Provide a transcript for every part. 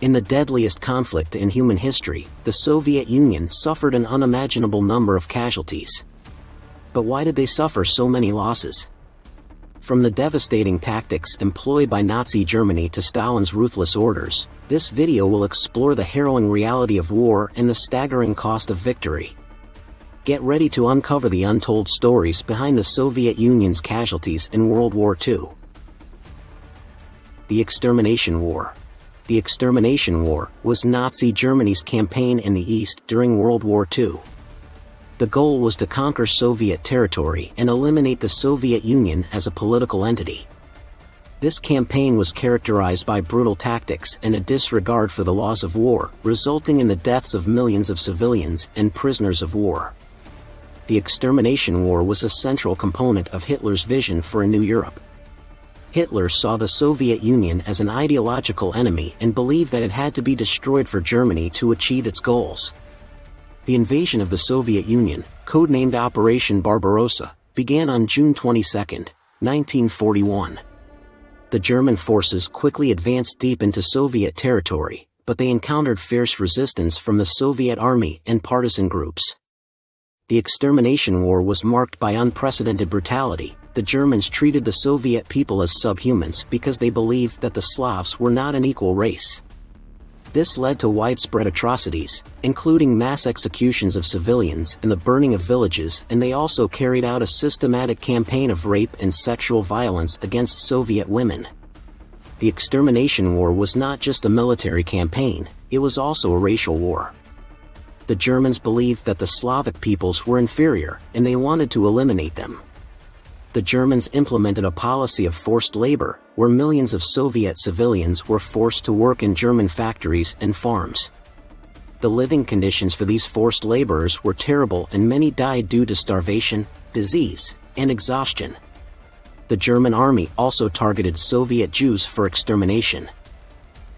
In the deadliest conflict in human history, the Soviet Union suffered an unimaginable number of casualties. But why did they suffer so many losses? From the devastating tactics employed by Nazi Germany to Stalin's ruthless orders, this video will explore the harrowing reality of war and the staggering cost of victory. Get ready to uncover the untold stories behind the Soviet Union's casualties in World War II. The Extermination War. The Extermination War was Nazi Germany's campaign in the East during World War II. The goal was to conquer Soviet territory and eliminate the Soviet Union as a political entity. This campaign was characterized by brutal tactics and a disregard for the laws of war, resulting in the deaths of millions of civilians and prisoners of war. The Extermination War was a central component of Hitler's vision for a new Europe. Hitler saw the Soviet Union as an ideological enemy and believed that it had to be destroyed for Germany to achieve its goals. The invasion of the Soviet Union, codenamed Operation Barbarossa, began on June 22, 1941. The German forces quickly advanced deep into Soviet territory, but they encountered fierce resistance from the Soviet army and partisan groups. The Extermination War was marked by unprecedented brutality. The Germans treated the Soviet people as subhumans because they believed that the Slavs were not an equal race. This led to widespread atrocities, including mass executions of civilians and the burning of villages, and they also carried out a systematic campaign of rape and sexual violence against Soviet women. The Extermination War was not just a military campaign, it was also a racial war. The Germans believed that the Slavic peoples were inferior, and they wanted to eliminate them. The Germans implemented a policy of forced labor, where millions of Soviet civilians were forced to work in German factories and farms. The living conditions for these forced laborers were terrible, and many died due to starvation, disease, and exhaustion. The German army also targeted Soviet Jews for extermination.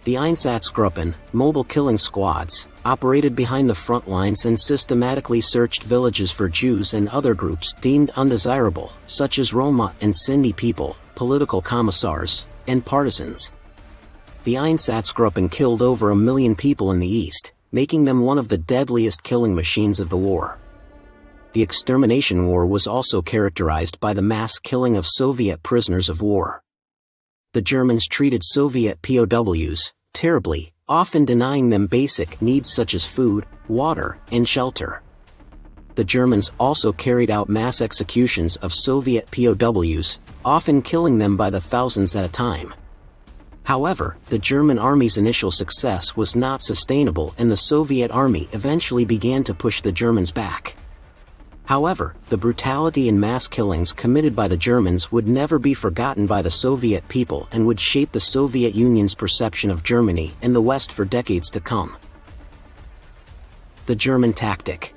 The Einsatzgruppen, mobile killing squads, operated behind the front lines and systematically searched villages for Jews and other groups deemed undesirable, such as Roma and Sindhi people, political commissars, and partisans. The Einsatzgruppen killed over 1 million people in the East, making them one of the deadliest killing machines of the war. The Extermination War was also characterized by the mass killing of Soviet prisoners of war. The Germans treated Soviet POWs terribly, often denying them basic needs such as food, water, and shelter. The Germans also carried out mass executions of Soviet POWs, often killing them by the thousands at a time. However, the German army's initial success was not sustainable, and the Soviet army eventually began to push the Germans back. However, the brutality and mass killings committed by the Germans would never be forgotten by the Soviet people and would shape the Soviet Union's perception of Germany and the West for decades to come. The German tactic.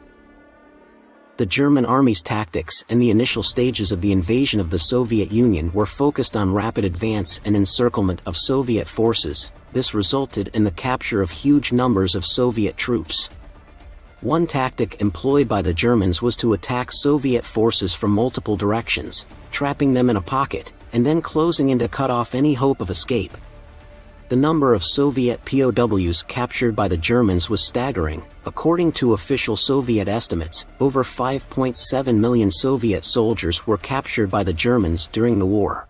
The German army's tactics and the initial stages of the invasion of the Soviet Union were focused on rapid advance and encirclement of Soviet forces. This resulted in the capture of huge numbers of Soviet troops. One tactic employed by the Germans was to attack Soviet forces from multiple directions, trapping them in a pocket, and then closing in to cut off any hope of escape. The number of Soviet POWs captured by the Germans was staggering. According to official Soviet estimates, over 5.7 million Soviet soldiers were captured by the Germans during the war.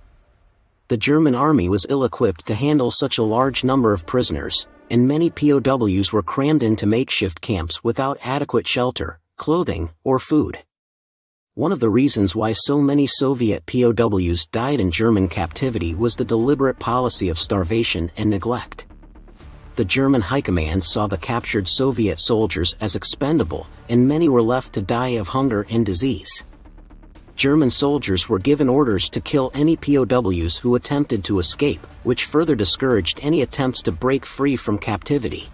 The German army was ill-equipped to handle such a large number of prisoners, and many POWs were crammed into makeshift camps without adequate shelter, clothing, or food. One of the reasons why so many Soviet POWs died in German captivity was the deliberate policy of starvation and neglect. The German High Command saw the captured Soviet soldiers as expendable, and many were left to die of hunger and disease. German soldiers were given orders to kill any POWs who attempted to escape, which further discouraged any attempts to break free from captivity.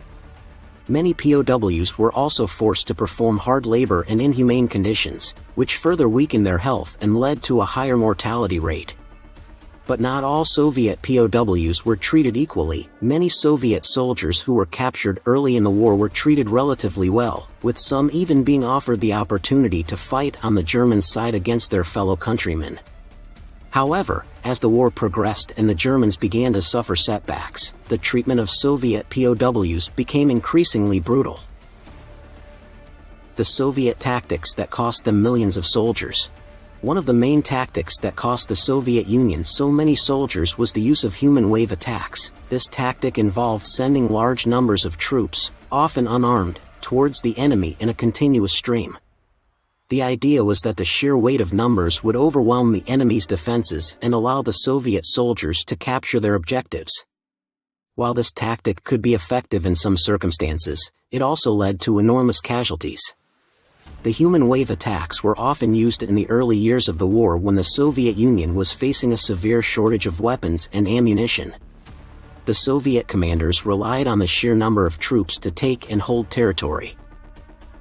Many POWs were also forced to perform hard labor in inhumane conditions, which further weakened their health and led to a higher mortality rate. But not all Soviet POWs were treated equally. Many Soviet soldiers who were captured early in the war were treated relatively well, with some even being offered the opportunity to fight on the German side against their fellow countrymen. However, as the war progressed and the Germans began to suffer setbacks, the treatment of Soviet POWs became increasingly brutal. The Soviet tactics that cost them millions of soldiers. One of the main tactics that cost the Soviet Union so many soldiers was the use of human wave attacks. This tactic involved sending large numbers of troops, often unarmed, towards the enemy in a continuous stream. The idea was that the sheer weight of numbers would overwhelm the enemy's defenses and allow the Soviet soldiers to capture their objectives. While this tactic could be effective in some circumstances, it also led to enormous casualties. The human wave attacks were often used in the early years of the war when the Soviet Union was facing a severe shortage of weapons and ammunition. The Soviet commanders relied on the sheer number of troops to take and hold territory.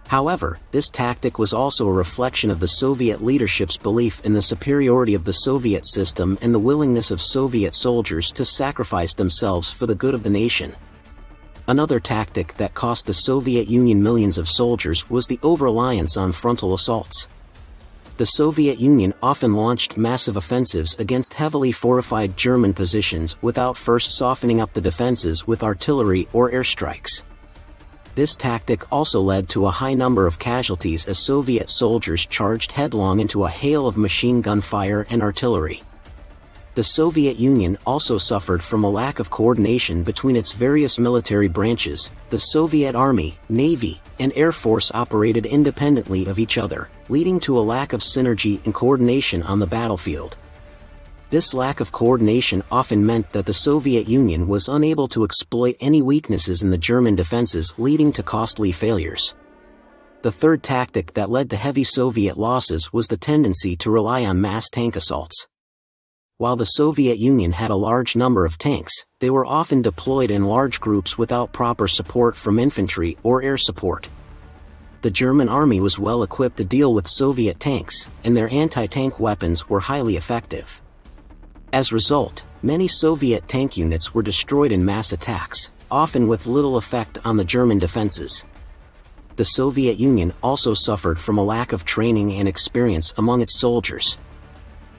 However, this tactic was also a reflection of the Soviet leadership's belief in the superiority of the Soviet system and the willingness of Soviet soldiers to sacrifice themselves for the good of the nation. Another tactic that cost the Soviet Union millions of soldiers was the over-reliance on frontal assaults. The Soviet Union often launched massive offensives against heavily fortified German positions without first softening up the defenses with artillery or airstrikes. This tactic also led to a high number of casualties as Soviet soldiers charged headlong into a hail of machine gun fire and artillery. The Soviet Union also suffered from a lack of coordination between its various military branches. The Soviet Army, Navy, and Air Force operated independently of each other, leading to a lack of synergy and coordination on the battlefield. This lack of coordination often meant that the Soviet Union was unable to exploit any weaknesses in the German defenses, leading to costly failures. The third tactic that led to heavy Soviet losses was the tendency to rely on mass tank assaults. While the Soviet Union had a large number of tanks, they were often deployed in large groups without proper support from infantry or air support. The German army was well equipped to deal with Soviet tanks, and their anti-tank weapons were highly effective. As a result, many Soviet tank units were destroyed in mass attacks, often with little effect on the German defenses. The Soviet Union also suffered from a lack of training and experience among its soldiers.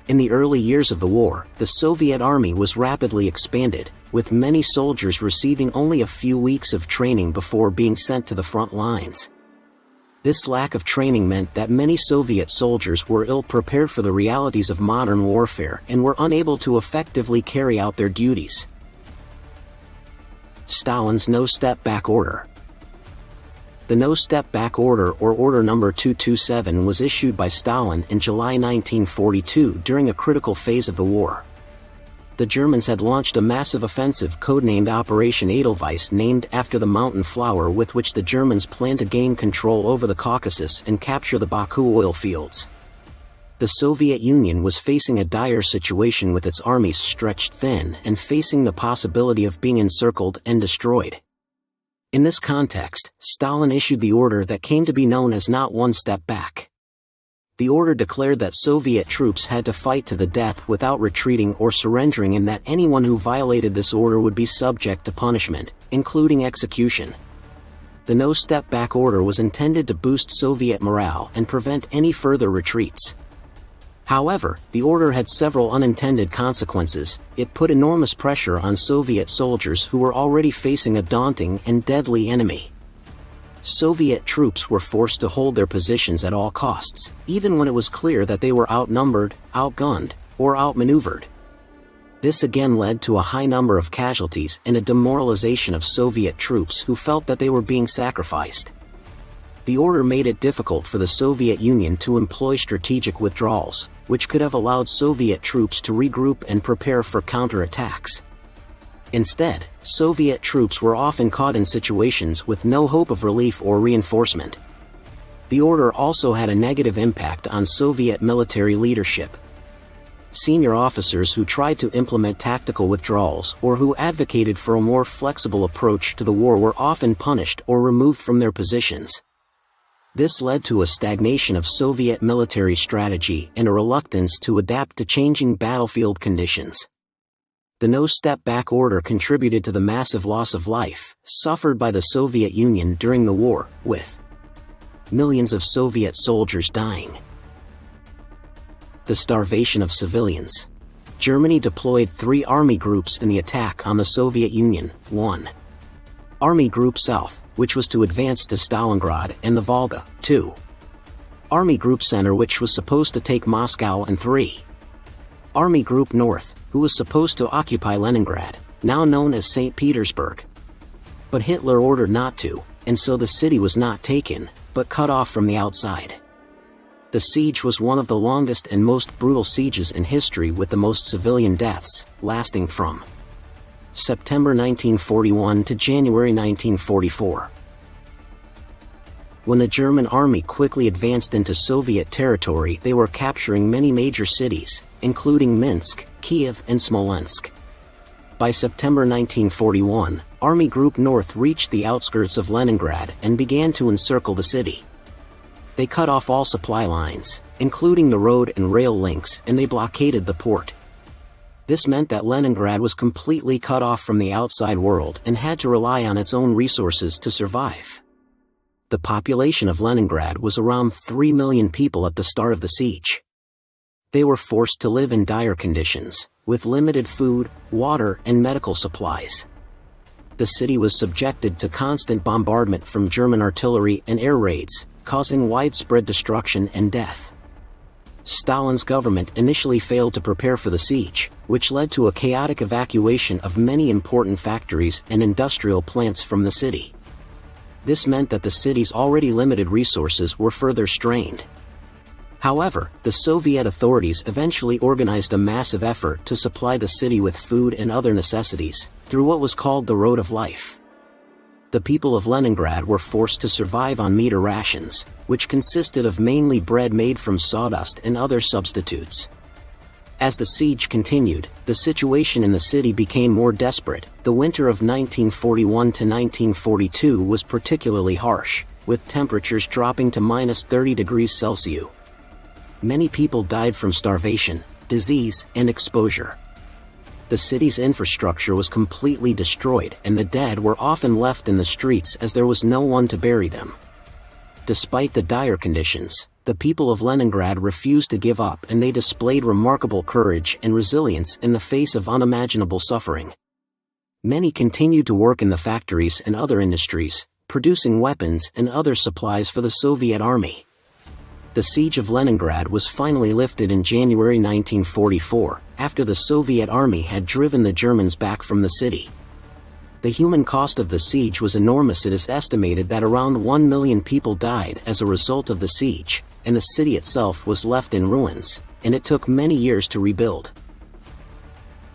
In the early years of the war, the Soviet army was rapidly expanded, with many soldiers receiving only a few weeks of training before being sent to the front lines. This lack of training meant that many Soviet soldiers were ill-prepared for the realities of modern warfare and were unable to effectively carry out their duties. Stalin's no-step-back order. The no-step-back order, or Order Number 227, was issued by Stalin in July 1942 during a critical phase of the war. The Germans had launched a massive offensive codenamed Operation Edelweiss, named after the mountain flower with which the Germans planned to gain control over the Caucasus and capture the Baku oil fields. The Soviet Union was facing a dire situation with its armies stretched thin and facing the possibility of being encircled and destroyed. In this context, Stalin issued the order that came to be known as Not One Step Back. The order declared that Soviet troops had to fight to the death without retreating or surrendering, and that anyone who violated this order would be subject to punishment, including execution. The No Step Back order was intended to boost Soviet morale and prevent any further retreats. However, the order had several unintended consequences. It put enormous pressure on Soviet soldiers who were already facing a daunting and deadly enemy. Soviet troops were forced to hold their positions at all costs, even when it was clear that they were outnumbered, outgunned, or outmaneuvered. This again led to a high number of casualties and a demoralization of Soviet troops who felt that they were being sacrificed. The order made it difficult for the Soviet Union to employ strategic withdrawals, which could have allowed Soviet troops to regroup and prepare for counterattacks. Instead, Soviet troops were often caught in situations with no hope of relief or reinforcement. The order also had a negative impact on Soviet military leadership. Senior officers who tried to implement tactical withdrawals or who advocated for a more flexible approach to the war were often punished or removed from their positions. This led to a stagnation of Soviet military strategy and a reluctance to adapt to changing battlefield conditions. The No Step Back order contributed to the massive loss of life suffered by the Soviet Union during the war, with millions of Soviet soldiers dying. The starvation of civilians. Germany deployed 3 army groups in the attack on the Soviet Union. 1. Army Group South, which was to advance to Stalingrad and the Volga. 2. Army Group Center, which was supposed to take Moscow. And 3. Army Group North, who was supposed to occupy Leningrad, now known as St. Petersburg. But Hitler ordered not to, and so the city was not taken, but cut off from the outside. The siege was one of the longest and most brutal sieges in history, with the most civilian deaths, lasting from September 1941 to January 1944. When the German army quickly advanced into Soviet territory, they were capturing many major cities, including Minsk, Kiev, and Smolensk. By September 1941, Army Group North reached the outskirts of Leningrad and began to encircle the city. They cut off all supply lines, including the road and rail links, and they blockaded the port. This meant that Leningrad was completely cut off from the outside world and had to rely on its own resources to survive. The population of Leningrad was around 3 million people at the start of the siege. They were forced to live in dire conditions, with limited food, water, and medical supplies. The city was subjected to constant bombardment from German artillery and air raids, causing widespread destruction and death. Stalin's government initially failed to prepare for the siege, which led to a chaotic evacuation of many important factories and industrial plants from the city. This meant that the city's already limited resources were further strained. However, the Soviet authorities eventually organized a massive effort to supply the city with food and other necessities, through what was called the Road of Life. The people of Leningrad were forced to survive on meager rations, which consisted of mainly bread made from sawdust and other substitutes. As the siege continued, the situation in the city became more desperate. The winter of 1941 to 1942 was particularly harsh, with temperatures dropping to -30 degrees Celsius. Many people died from starvation, disease, and exposure. The city's infrastructure was completely destroyed, and the dead were often left in the streets as there was no one to bury them. Despite the dire conditions, the people of Leningrad refused to give up, and they displayed remarkable courage and resilience in the face of unimaginable suffering. Many continued to work in the factories and other industries, producing weapons and other supplies for the Soviet army. The siege of Leningrad was finally lifted in January 1944, after the Soviet army had driven the Germans back from the city. The human cost of the siege was enormous. It is estimated that around 1 million people died as a result of the siege, and the city itself was left in ruins, and it took many years to rebuild.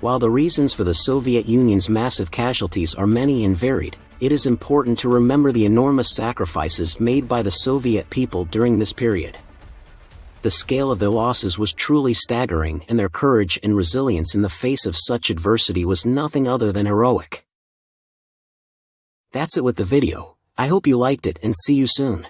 While the reasons for the Soviet Union's massive casualties are many and varied, it is important to remember the enormous sacrifices made by the Soviet people during this period. The scale of their losses was truly staggering, and their courage and resilience in the face of such adversity was nothing other than heroic. That's it with the video. I hope you liked it, and see you soon.